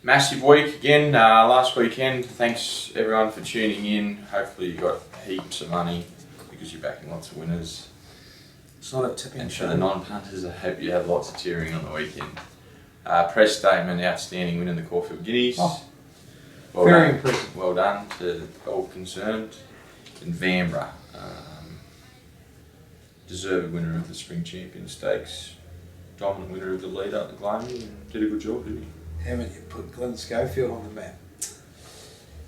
Massive week again, last weekend. Thanks everyone for tuning in. Hopefully you got heaps of money because you're backing lots of winners. It's not a tipping. And for the non-punters, I hope you had lots of cheering on the weekend. Press statement, outstanding win in the Caulfield Guineas. Oh, Well very done. impressive. Well done to all concerned. In Vanbrugh, deserved winner of the Spring Champion Stakes, dominant winner of the lead up to Glammy, and did a good job, didn't he? Haven't you put Glenn Schofield on the map?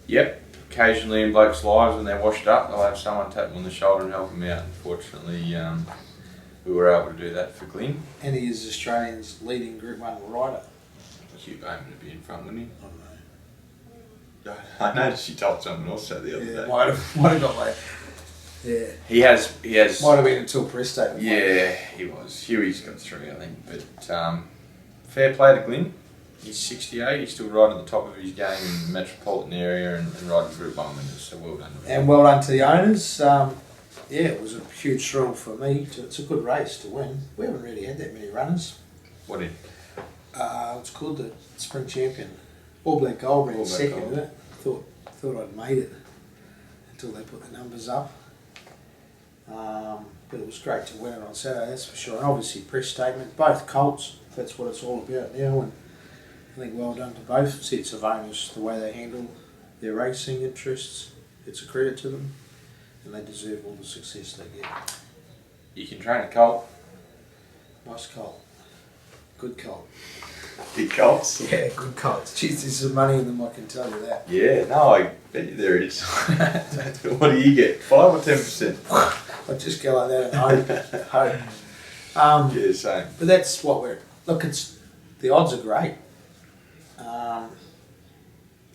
Yep. Occasionally in blokes' lives when they're washed up, they'll have someone tap them on the shoulder and help them out. Unfortunately, we were able to do that for Glenn. And he is Australia's leading Group 1 rider. Keep aiming to be in front, wouldn't he? I don't know. I noticed you told someone else that the other day. Might have got late. Yeah. He has. Might have been until press statement. Yeah, he was. Huey's got 3, I think. But fair play to Glenn. He's 68. He's still right at the top of his game in the metropolitan area and riding Group 1 winners. So well done to him. And well done to the owners. Yeah, it was a huge thrill for me. It's a good race to win. We haven't really had that many runners. What did? It's called the Spring Champion. All Black Gold ran second, Gold. isn't it? Thought I'd made it until they put the numbers up. But it was great to win it on Saturday, that's for sure. And obviously press statement, both colts, that's what it's all about now. And I think well done to both sets of owners, the way they handle their racing interests. It's a credit to them, and they deserve all the success they get. You can train a colt. Nice colt. Good colt. Big colts. Yeah, good colts. Jeez, there's some money in them, I can tell you that. Yeah, no, I bet you there is. What do you get? 5 or 10%? I just go like that and hope. Yeah, same. But that's what the odds are great.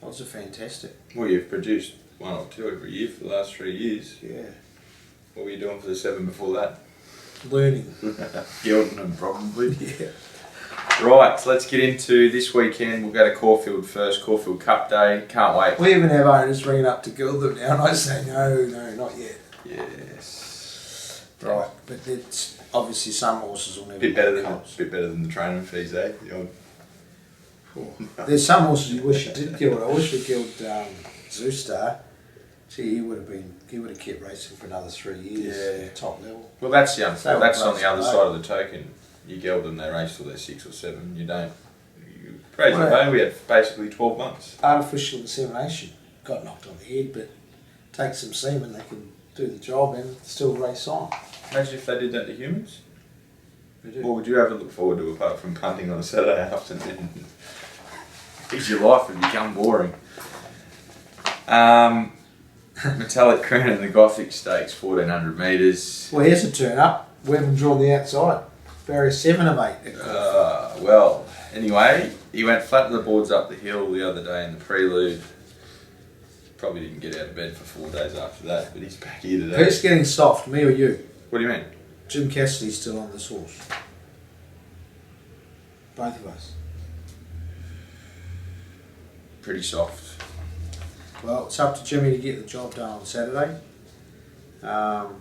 Odds are fantastic. Well, you've produced 1 or 2 every year for the last 3 years. Yeah. What were you doing for the 7 before that? Learning. Gilding them, probably. Yeah. Right, so let's get into this weekend. We'll go to Caulfield first, Caulfield Cup Day. Can't wait. We even have owners ringing up to gild them now, and I say no, not yet. Yes. Right, but it's obviously some horses will never. Bit better than the training fees, eh? There's some horses you wish you did gild. I wish we gild Zoostar. Gee, he would have kept racing for another 3 years. Yeah. At top level. Well, that's the unfair. That's on the other close, side of the token. You geld them, they race till they're 6 or 7. You don't. Praise the Lord, we had basically 12 months. Artificial insemination got knocked on the head, but take some semen, they can do the job and still race on. Imagine if they did that to humans. They do. What would you ever look forward to apart from punting on a Saturday afternoon? Because your life would become boring. Metallic Crown in the Gothic Stakes, 1400 metres. Well, here's a turn up. We haven't drawn the outside. Barrier 7 of 8. Well, anyway, he went flat to the boards up the hill the other day in the prelude. Probably didn't get out of bed for 4 days after that, but he's back here today. Who's getting soft, me or you? What do you mean? Jim Cassidy's still on this horse. Both of us. Pretty soft. Well, it's up to Jimmy to get the job done on Saturday. Not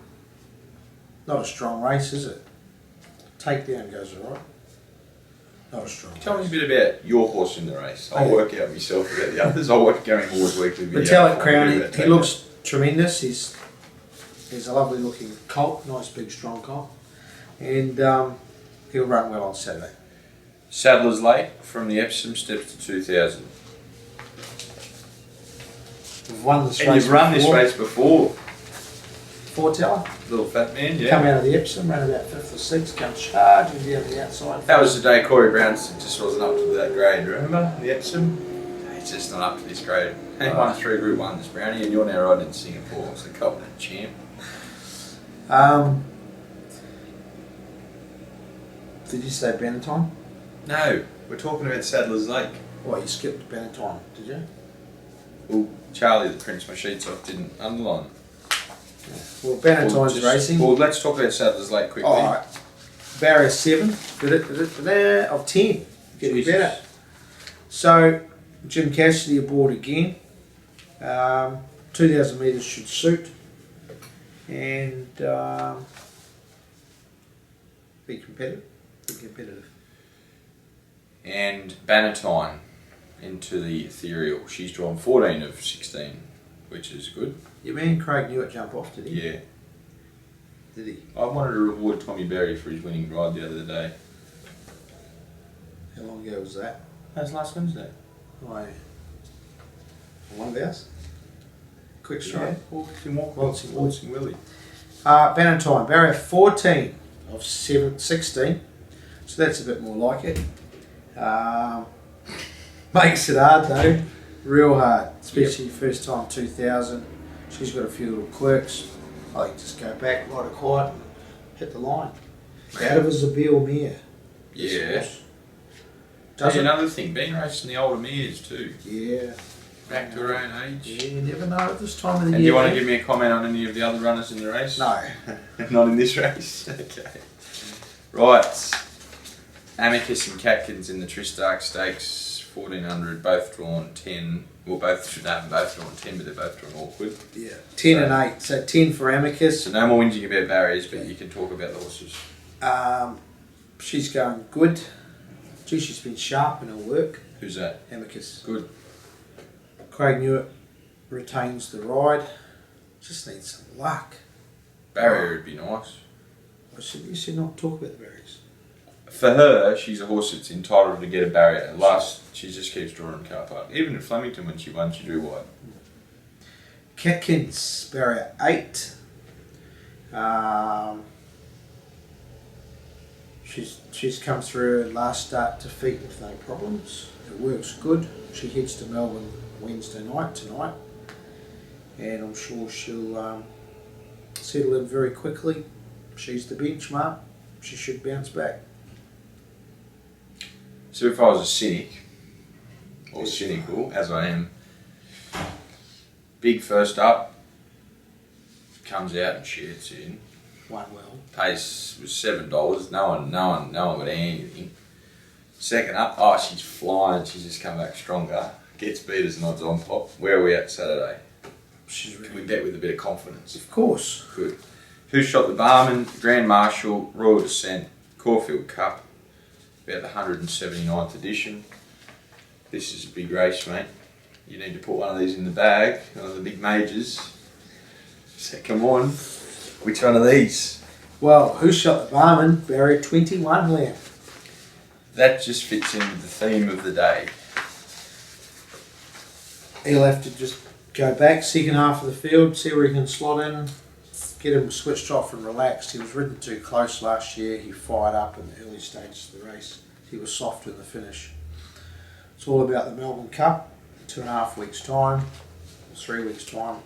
a strong race, is it? Takedown goes alright. Not a strong Tell me a race. bit about your horse in the race. I'll work out myself about the others. I'll watch Gary Moore's weekly video. Metallic Crown, he looks tremendous. He's a lovely looking colt, nice big strong colt. And he'll run well on Saturday. Sadler's Lake from the Epsom steps to 2000. We've won this And race you've run before. this race before. Foreteller. Little fat man, yeah. Come out of the Epsom, ran about 5th or 6th, come charging down the outside. That was the day Corey Brown just wasn't up to that grade, remember? The Epsom? He's just not up to this grade. He won 3 Group 1s, Brownie, and you're now riding in Singapore. It's the Covenant champ. Did you say Benetton? No, we're talking about Sadler's Lake. Well, you skipped Benetton, did you? Well, Charlie, the Prince my sheets off, didn't underline. Well, Benetton's racing. Well, let's talk about Sadler's Lake quickly. Alright. Barrier 7 of 10. Getting Jesus. better. So, Jim Cassidy aboard again. 2,000 metres should suit. And be competitive. And Bannatyne, into the ethereal. She's drawn 14 of 16, which is good. Your man Craig knew it jump off, did he? Yeah. Did he? I wanted to reward Tommy Berry for his winning ride the other day. How long ago was that? That was last Wednesday. Oh, yeah. One of ours? Quick strike. Waltzing Willie. Bannatyne, barrier 14 of 16, so that's a bit more like it. Makes it hard though, real hard, especially first time 2000. She's got a few little quirks. I think just go back, ride it quiet, hit the line. Out of a Zabeel mare. Yeah. Does another thing, been racing the older mares too. Yeah. Back to her own age. Yeah, you never know at this time of the year. And do you want to give me a comment on any of the other runners in the race? No. Not in this race? Okay. Right. Amicus and Catkins in the Tristark Stakes, 1400, both drawn 10. Well, both drawn 10, but they're both drawn awkward. Yeah. 10 and 8. So 10 for Amicus. So no more whinging about barriers, but you can talk about the horses. She's going good. Gee, she's been sharp in her work. Who's that? Amicus. Good. Craig Newitt retains the ride. Just needs some luck. Barrier would be nice. You said not to talk about the barriers. For her, she's a horse that's entitled to get a barrier. At last, she just keeps drawing car park. Even at Flemington, when she won, she drew wide. Catkins, barrier 8. She's come through her last start defeat with no problems. It works good. She heads to Melbourne Wednesday night tonight, and I'm sure she'll settle in very quickly. She's the benchmark. She should bounce back. So if I was a cynic, or cynical, as I am, big first up, comes out and sheds in. Won well. Pace was $7. No one got anything. Second up, oh, she's flying. She's just come back stronger. Gets beat as an odds on pop. Where are we at Saturday? Can we bet with a bit of confidence? Of course. Good. Who shot the barman? Grand Marshal, Royal Descent, Caulfield Cup. About the 179th edition. This is a big race, mate. You need to put one of these in the bag. One of the big majors. So come on. Which one of these? Well, who shot the barman? Barrier 21, Liam. That just fits in with the theme of the day. He'll have to just go back, second half of the field, see where he can slot in, get him switched off and relaxed. He was ridden too close last year. He fired up in the early stages of the race. He was soft in the finish. It's all about the Melbourne Cup, 2.5 weeks' time, 3 weeks' time.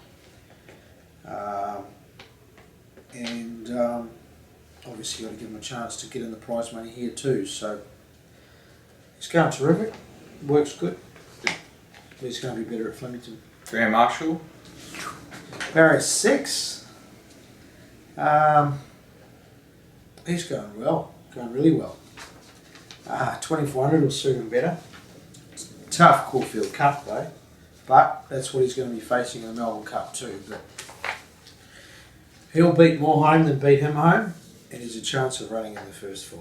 Obviously got to give him a chance to get in the prize money here too. So he's going terrific, works good. He's going to be better at Flemington. Grand Marshal. Barrier 6. He's going well, going really well. 2400 will suit him better. Tough Caulfield Cup though, but that's what he's going to be facing in the Melbourne Cup too. But he'll beat more home than beat him home, and he's a chance of running in the first 5.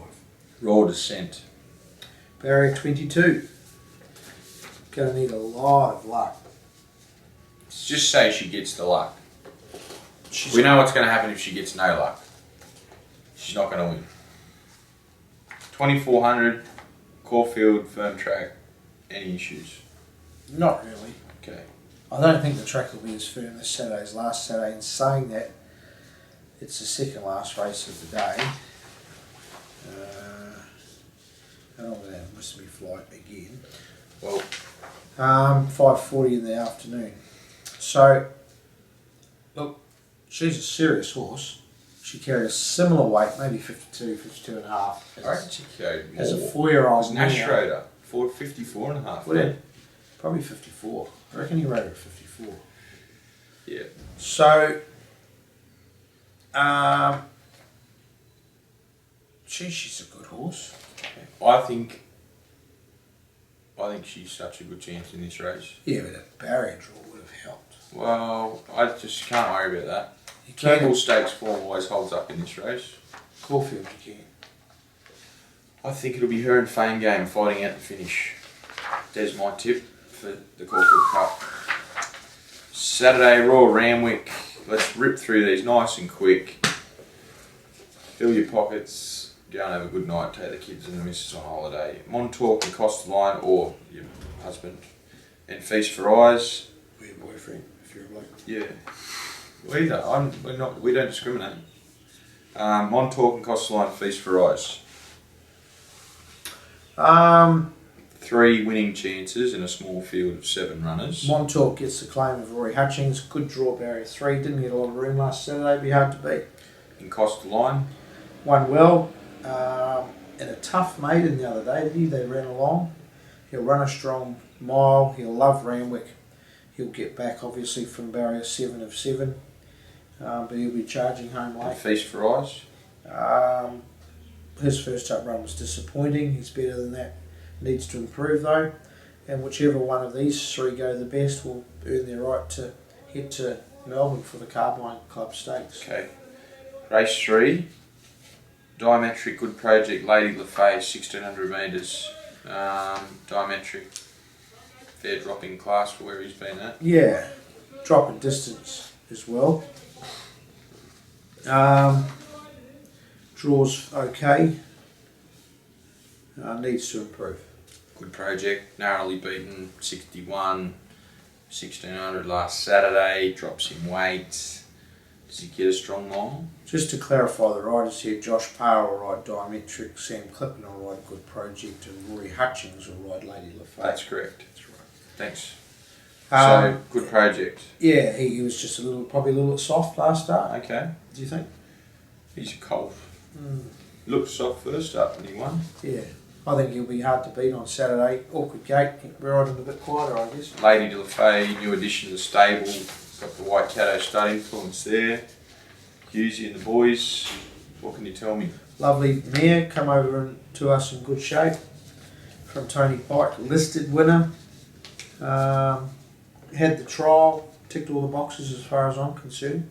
Raw Descent. Barrier 22. Going to need a lot of luck. Just say she gets the luck. We know what's going to happen if she gets no luck. She's not going to win. 2400, Caulfield, firm track. Any issues? Not really. Okay. I don't think the track will be as firm this Saturday as last Saturday. In saying that, it's the second last race of the day. And I'm going to miss my flight again. Well, 5:40 in the afternoon. So, look, she's a serious horse. She carried a similar weight, maybe 52, 52 and a half. I reckon she carried more. As a 4-year-old. Nash Schroeder, 54 and a half. What did? Probably 54. I reckon he rode her at 54. Yeah. So, she's a good horse. I think she's such a good chance in this race. Yeah, but a barrier draw would have helped. Well, I just can't worry about that. You can. Turnbull Stakes form always holds up in this race. Caulfield, you can. I think it'll be her and Fame Game fighting out the finish. There's my tip for the Caulfield Cup. Saturday, Royal Randwick. Let's rip through these nice and quick. Fill your pockets. Go and have a good night. Take the kids and the missus on holiday. Montauk and Costaline, or your husband. And Feast for Eyes. Or your boyfriend, if you're a bloke. Yeah. We don't discriminate. Montauk and Costaline, Feast for Eyes. 3 winning chances in a small field of 7 runners. Montauk gets the claim of Rory Hutchings. Good draw, barrier 3. Didn't get a lot of room last Saturday. Be hard to beat. In Costaline. Won well. And a tough maiden the other day, did he? They ran along. He'll run a strong mile. He'll love Randwick. He'll get back, obviously, from barrier 7 of 7. But he'll be charging home late. Feast for Eyes. His first up run was disappointing. He's better than that. Needs to improve though. And whichever one of these 3 go the best will earn their right to head to Melbourne for the Carbine Club Stakes. Okay. Race 3. Diametric Good Project, Lady LaFay, 1600 metres. Diametric. Fair dropping class for where he's been at. Yeah. Drop in distance as well. Draws okay. Needs to improve. Good Project, narrowly beaten, 61, 1600 last Saturday, drops in weight. Does he get a strong mile? Just to clarify the riders here, Josh Parr will ride Diametric, Sam Clipton will ride Good Project, and Rory Hutchings will ride Lady LaFay. That's correct. That's right. Thanks. So, Good Project. Yeah, he was just probably a little bit soft last start. Okay. Do you think? He's a colt. Looked soft first up when he won. Yeah. I think he'll be hard to beat on Saturday. Awkward gate, riding a bit quieter, I guess. Lady LaFay, new addition to the stable. Got the White Caddo stud influence there. Husey and the boys. What can you tell me? Lovely mare, come over to us in good shape. From Tony Pike, listed winner. Had the trial, ticked all the boxes as far as I'm concerned.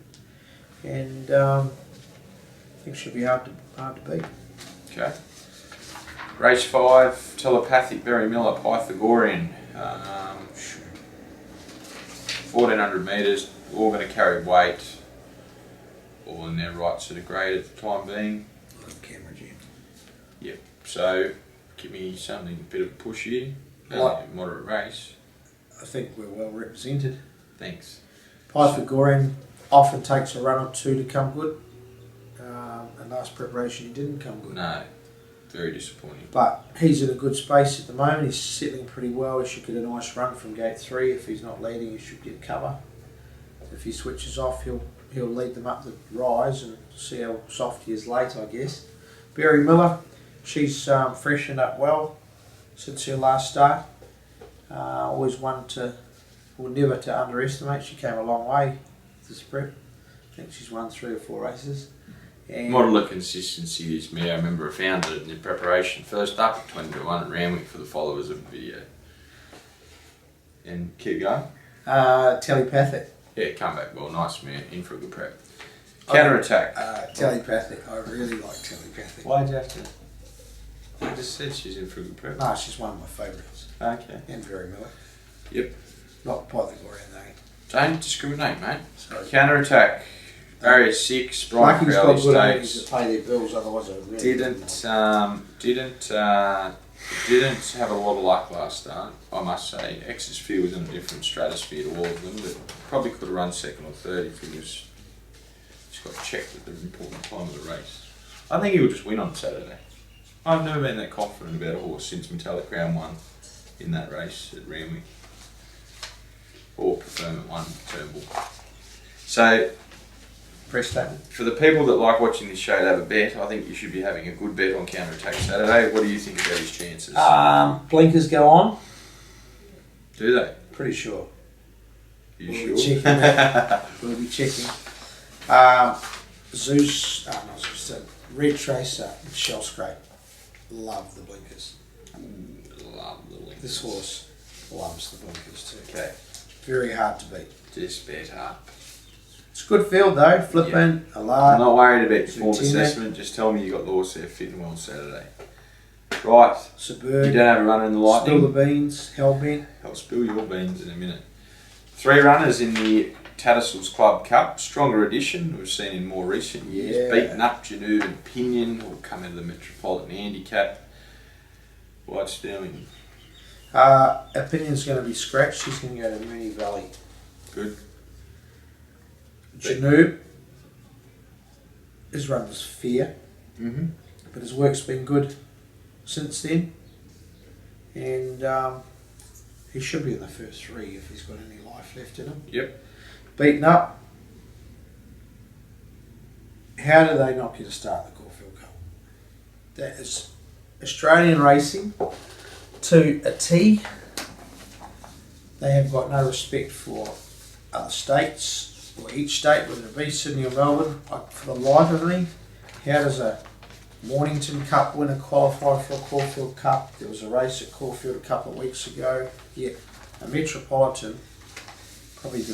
And I think she'll be hard to beat. Okay. Race 5, Telepathic, Barry Miller, Pythagorean. 1400 metres, all going to carry weight. All in their right sort of grade at the time being. Camera jam. Yep, so give me something, a bit of a push here. Moderate race. I think we're well represented. Thanks. Pythagorean often takes a run or 2 to come good. And last preparation he didn't come good. No, very disappointing. But he's in a good space at the moment. He's settling pretty well. He should get a nice run from gate 3. If he's not leading, he should get cover. If he switches off, he'll lead them up the rise and see how soft he is late, I guess. Barry Miller, she's freshened up well since her last start. Always one never to underestimate. She came a long way this prep. I think she's won 3 or 4 races. And Model of consistency is me. I remember I found it in the preparation. First up at 20 to 1 at Randwick for the followers of the video. And keep going. Telepathic. Yeah, come back well. Nice man. In for a good prep. Counter attack. Telepathic. I really like Telepathic. Why'd you have to? I just said she's in for a good prep. No, she's one of my favourites. Okay. And Barry Miller. Yep. Not Pythagorean though. Don't discriminate, mate. Sorry. Counter attack. Barrier 6. Brian Lucky's Crowley got good earnings Stakes. to pay their bills, otherwise I really Didn't have a lot of luck last start, I must say. X's Fear was in a different stratosphere to all of them, but probably could have run 2nd or 3rd if he was just got checked at the important time of the race. I think he'll just win on Saturday. I've never been that confident about a horse since Metallic Crown won in that race at Randwick. Or Preferment won Turnbull. So, press statement. for the people that like watching this show to have a bet, I think you should be having a good bet on Counter Attack Saturday. What do you think about his chances? Blinkers go on. Do they? Pretty sure. You We'll sure? be checking that. We'll be checking. Zeus, not Zeus, Red Tracer, Shell Scrape. Love the blinkers. Love the link. This horse loves the blinkers too. Okay. Very hard to beat. Just bet up. It's a good field though. Flippin', I'm Alert. not worried about your form Routine. assessment. Just tell me you got the horse there fit and well Saturday. Right. Suburb. You don't have a runner in the Lightning. Spill the beans. Hellbent. I'll spill your beans in a minute. 3 runners in the Tattersalls Club Cup. Stronger edition we've seen in more recent years. Yeah. Beaten up Janube and Pinion will come into the Metropolitan Handicap. What's doing? Opinion's going to be scratched. She's going to go to Moonee Valley. Good. Janube, his run was fair, Mm-hmm. but his work's been good since then. And he should be in the first 3 if he's got any life left in him. Yep. Beaten up. How do they not get a start in the Caulfield Cup? That is Australian racing to a T. They have got no respect for other states or each state, whether it be Sydney or Melbourne. For the life of me, how does a Mornington Cup winner qualify for a Caulfield Cup? There was a race at Caulfield a couple of weeks ago. Yet a Metropolitan, probably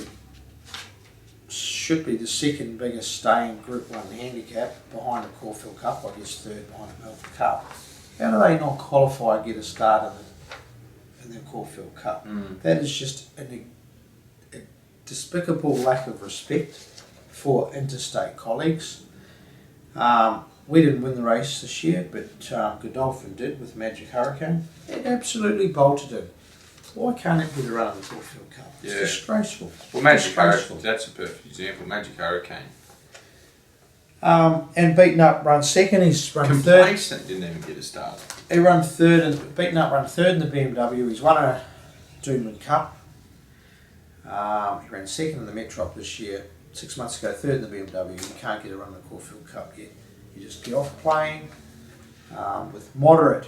should be the second biggest staying Group 1 handicap behind the Caulfield Cup, I guess third behind the Melbourne Cup. How do they not qualify and get a start in the Caulfield Cup? That is just a despicable lack of respect for interstate colleagues. We didn't win the race this year, but Godolphin did with Magic Hurricane. It absolutely bolted him. Why can't it be the run of the Caulfield Cup? It's disgraceful. Well, Magic Hurricane, that's a perfect example. Magic Hurricane. And beaten up, run second. He's run third. Complacent, didn't even get a start. He run third and beaten up, run third in the BMW. He's won a Doomland Cup. He ran second in the Metrop this year. 6 months ago, third in the BMW. You can't get a run in the Caulfield Cup yet. You just get off playing with moderate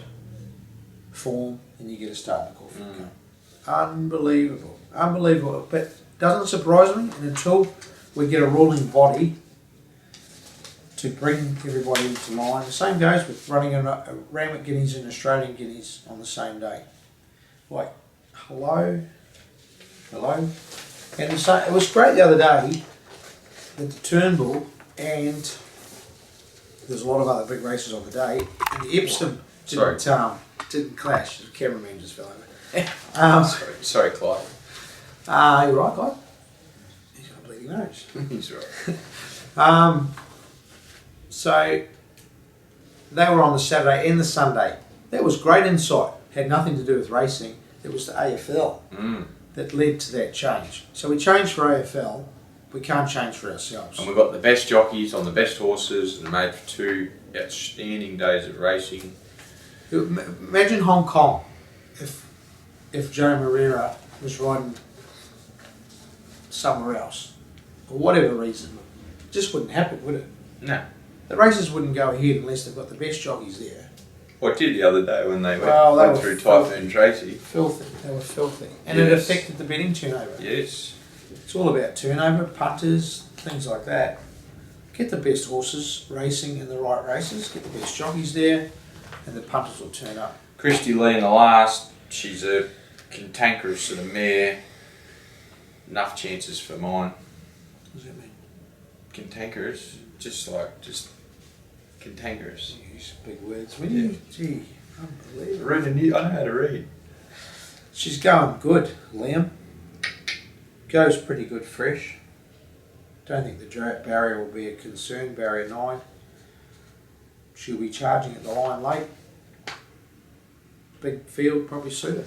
form and you get a start in the Caulfield Cup. Unbelievable. Unbelievable. But doesn't surprise me, and until we get a ruling body to bring everybody into line. The same goes with running a Randwick Guineas and Australian Guineas on the same day. Like, hello? And it was great the other day that the Turnbull and there's a lot of other big races on the day, and the Epsom didn't clash. The cameraman just fell over. Sorry, Clyde. You're right, Clyde. He's got a bleeding nose. He's right. So they were on the Saturday and the Sunday. That was great insight. Had nothing to do with racing. It was the AFL that led to that change. So we changed for AFL. We can't change for ourselves. And we've got the best jockeys on the best horses and made for 2 outstanding days of racing. Imagine Hong Kong if Joe Moreira was riding somewhere else for whatever reason. It just wouldn't happen, would it? No. The races wouldn't go ahead unless they've got the best jockeys there. What did the other day when they went through Typhoon Tracy? Filthy. They were filthy. And Yes. it affected the betting turnover. Yes. It's all about turnover, punters, things like that. Get the best horses racing in the right races, get the best jockeys there, and the punters will turn up. Christy Lee in the last, she's a cantankerous sort of mare. Enough chances for mine. What does that mean? Cantankerous? Just cantankerous. You use big words. When you, gee, unbelievable. I know how to read. She's going good, Liam. Goes pretty good fresh. Don't think the barrier will be a concern, barrier 9. She'll be charging at the line late. Big field, probably suit her.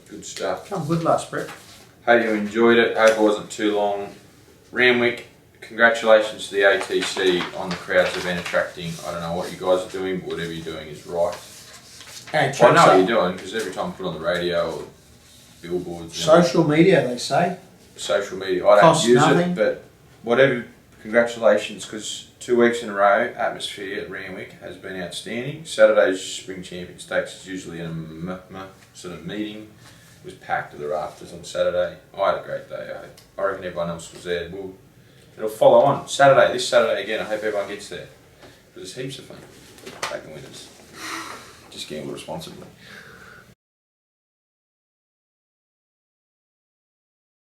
Good stuff. Come good last prep. Hope you enjoyed it. Hope it wasn't too long. Randwick, congratulations to the ATC on the crowds event attracting. I don't know what you guys are doing, but whatever you're doing is right. And Well, I know what you're doing because every time I put on the radio or billboards, social media, they say. social media, I don't Costs use nothing. it, but whatever. Congratulations, because 2 weeks in a row, atmosphere at Randwick has been outstanding. Saturday's Spring Champion Stakes is usually in a sort of meeting. It was packed to the rafters on Saturday. I had a great day. I reckon everyone else was there. It'll follow on. This Saturday again, I hope everyone gets there. Because it's heaps of fun. Taking winners. Just gamble responsibly.